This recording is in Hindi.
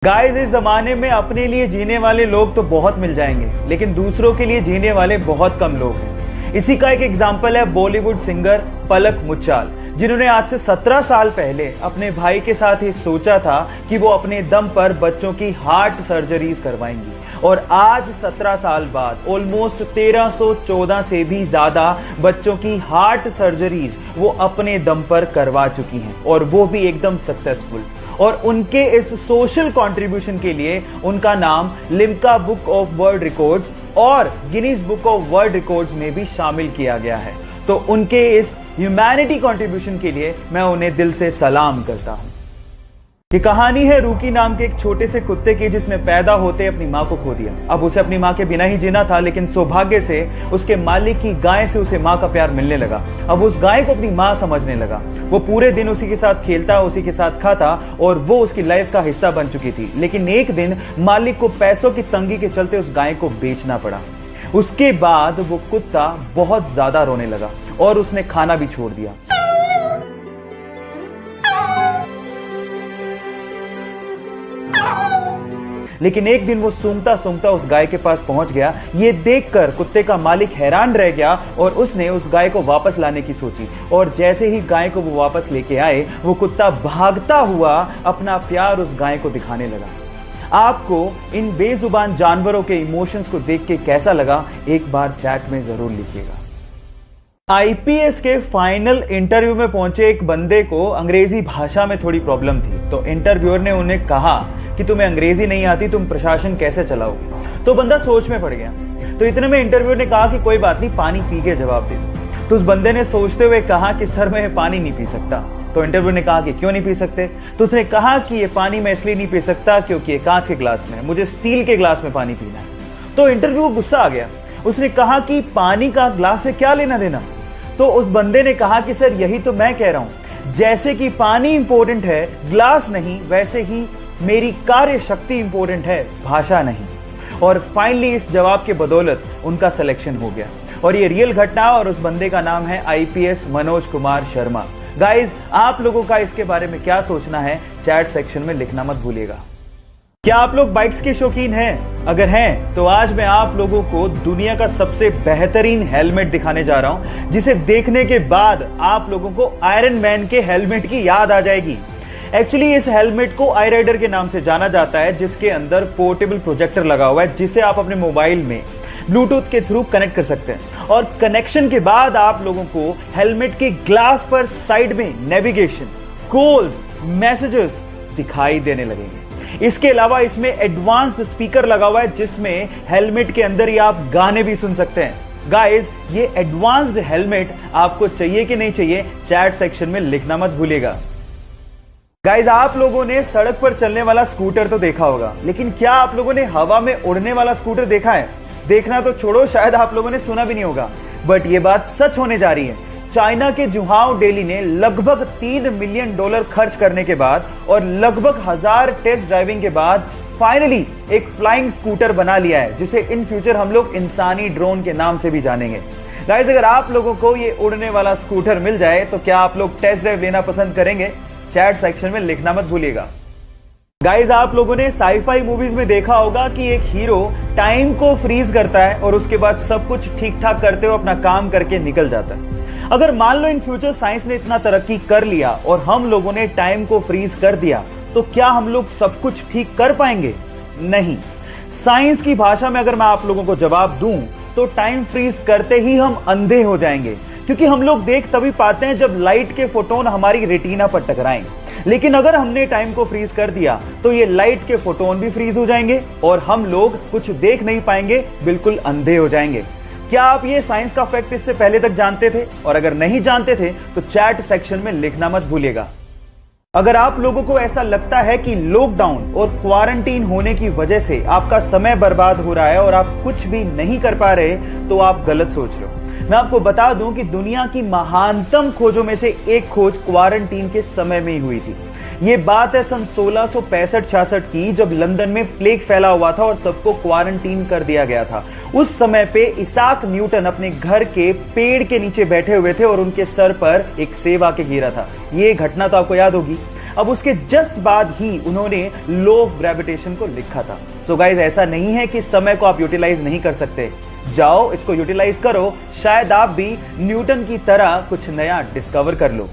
गाइस, इस जमाने में अपने लिए जीने वाले लोग तो बहुत मिल जाएंगे, लेकिन दूसरों के लिए जीने वाले बहुत कम लोग हैं। इसी का एक एग्जाम्पल है बॉलीवुड सिंगर पलक मुच्छाल, जिन्होंने आज से 17 साल पहले अपने भाई के साथ ही सोचा था कि वो अपने दम पर बच्चों की हार्ट सर्जरीज करवाएंगी। और आज 17 साल बाद ऑलमोस्ट 1314 से भी ज्यादा बच्चों की हार्ट सर्जरीज वो अपने दम पर करवा चुकी हैं, और वो भी एकदम सक्सेसफुल। और उनके इस सोशल कंट्रीब्यूशन के लिए उनका नाम Limca book of world records और Guinness book of world records में भी शामिल किया गया है। तो उनके इस ह्यूमैनिटी कंट्रीब्यूशन के लिए मैं उन्हें दिल से सलाम करता हूं। ये कहानी है रूकी नाम के एक छोटे से कुत्ते की, जिसने पैदा होते अपनी मां को खो दिया। अब उसे अपनी मां के बिना ही जीना था, लेकिन सौभाग्य से उसके मालिक की गाय से उसे मां का प्यार मिलने लगा। अब उस गाय को अपनी मां समझने लगा। वो पूरे दिन उसी के साथ खेलता, उसी के साथ खाता, और वो उसकी लाइफ का हिस्सा बन चुकी थी। लेकिन एक दिन मालिक को पैसों की तंगी के चलते उस गाय को बेचना पड़ा। उसके बाद वो कुत्ता बहुत ज्यादा रोने लगा और उसने खाना भी छोड़ दिया। लेकिन एक दिन वो सूंघता सूंघता उस गाय के पास पहुंच गया। ये देखकर कुत्ते का मालिक हैरान रह गया और उसने उस गाय को वापस लाने की सोची। और जैसे ही गाय को वो वापस लेके आए, वो कुत्ता भागता हुआ अपना प्यार उस गाय को दिखाने लगा। आपको इन बेजुबान जानवरों के इमोशंस को देख के कैसा लगा, एक बार चैट में जरूर लिखिएगा। आईपीएस के फाइनल इंटरव्यू में पहुंचे एक बंदे को अंग्रेजी भाषा में थोड़ी प्रॉब्लम थी, तो इंटरव्यूअर ने उन्हें कहा कि तुम्हें अंग्रेजी नहीं आती, तुम प्रशासन कैसे चलाओगे। तो बंदा सोच में पड़ गया। तो इतने में इंटरव्यूअर ने कहा कि कोई बात नहीं, पानी पी के जवाब दे दो। तो उस बंदे ने सोचते हुए कहा कि सर मैं पानी नहीं पी सकता। तो इंटरव्यूअर ने कहा कि क्यों नहीं पी सकते। तो उसने कहा कि ये पानी मैं इसलिए नहीं पी सकता क्योंकि ये कांच के ग्लास में है, मुझे स्टील के ग्लास में पानी पीना है। तो इंटरव्यू को गुस्सा आ गया। उसने कहा कि पानी का ग्लास से क्या लेना देना। तो उस बंदे ने कहा कि सर यही तो मैं कह रहा हूं, जैसे कि पानी इंपॉर्टेंट है, ग्लास नहीं, वैसे ही मेरी कार्य शक्ति इंपॉर्टेंट है, भाषा नहीं। और फाइनली इस जवाब के बदौलत उनका सिलेक्शन हो गया। और ये रियल घटना, और उस बंदे का नाम है आईपीएस मनोज कुमार शर्मा। गाइज, आप लोगों का इसके बारे में क्या सोचना है, चैट सेक्शन में लिखना मत भूलिएगा। क्या आप लोग बाइक्स के शौकीन हैं? अगर हैं तो आज मैं आप लोगों को दुनिया का सबसे बेहतरीन हेलमेट दिखाने जा रहा हूं, जिसे देखने के बाद आप लोगों को आयरन मैन के हेलमेट की याद आ जाएगी। एक्चुअली इस हेलमेट को आई राइडर के नाम से जाना जाता है, जिसके अंदर पोर्टेबल प्रोजेक्टर लगा हुआ है, जिसे आप अपने मोबाइल में ब्लूटूथ के थ्रू कनेक्ट कर सकते हैं। और कनेक्शन के बाद आप लोगों को हेलमेट के ग्लास पर साइड में नेविगेशन, कॉल्स, मैसेजेस दिखाई देने लगेंगे। इसके अलावा इसमें एडवांस्ड स्पीकर लगा हुआ है, जिसमें हेलमेट के अंदर ही आप गाने भी सुन सकते हैं। गाइस, ये एडवांस्ड हेलमेट आपको चाहिए कि नहीं चाहिए, चैट सेक्शन में लिखना मत भूलिएगा। गाइस, आप लोगों ने सड़क पर चलने वाला स्कूटर तो देखा होगा, लेकिन क्या आप लोगों ने हवा में उड़ने वाला स्कूटर देखा है? देखना तो छोड़ो, शायद आप लोगों ने सुना भी नहीं होगा, बट ये बात सच होने जा रही है। चाइना के जुहाओ डेली ने लगभग $3 मिलियन खर्च करने के बाद और लगभग 1000 टेस्ट ड्राइविंग के बाद फाइनली एक फ्लाइंग स्कूटर बना लिया है, जिसे इन फ्यूचर हम लोग इंसानी ड्रोन के नाम से भी जानेंगे। गाइस, अगर आप लोगों को ये उड़ने वाला स्कूटर मिल जाए तो क्या आप लोग टेस्ट ड्राइव लेना पसंद करेंगे? चैट सेक्शन में लिखना मत भूलिएगा। गाइस, आप लोगों ने साईफाई मूवीज में देखा होगा कि एक हीरो टाइम को फ्रीज करता है और उसके बाद सब कुछ ठीक ठाक करते हुए अपना काम करके निकल जाता है। अगर मान लो इन फ्यूचर साइंस ने इतना तरक्की कर लिया और हम लोगों ने टाइम को फ्रीज कर दिया, तो क्या हम लोग सब कुछ ठीक कर पाएंगे? नहीं। साइंस की भाषा में अगर मैं आप लोगों को जवाब दूं तो टाइम फ्रीज करते ही हम अंधे हो जाएंगे, क्योंकि हम लोग देख तभी पाते हैं जब लाइट के फोटोन हमारी रेटिना पर टकराएं। लेकिन अगर हमने टाइम को फ्रीज कर दिया तो ये लाइट के फोटोन भी फ्रीज हो जाएंगे और हम लोग कुछ देख नहीं पाएंगे, बिल्कुल अंधे हो जाएंगे। क्या आप ये साइंस का फैक्ट इससे पहले तक जानते थे? और अगर नहीं जानते थे तो चैट सेक्शन में लिखना मत भूलिएगा। अगर आप लोगों को ऐसा लगता है कि लॉकडाउन और क्वारंटीन होने की वजह से आपका समय बर्बाद हो रहा है और आप कुछ भी नहीं कर पा रहे, तो आप गलत सोच रहे हो। मैं आपको बता दूं कि दुनिया की महानतम खोजों में से एक खोज क्वारंटीन के समय में ही हुई थी। ये बात है सन 1665-66 की, जब लंदन में प्लेग फैला हुआ था और सबको क्वारंटीन कर दिया गया था। उस समय पे इसाक न्यूटन अपने घर के पेड़ के नीचे बैठे हुए थे और उनके सर पर एक सेब आके गिरा था। ये घटना तो आपको याद होगी। अब उसके जस्ट बाद ही उन्होंने लॉ ऑफ ग्रेविटेशन को लिखा था। सो गाइस, ऐसा नहीं है कि समय को आप यूटिलाइज नहीं कर सकते। जाओ, इसको यूटिलाइज करो, शायद आप भी न्यूटन की तरह कुछ नया डिस्कवर कर लो।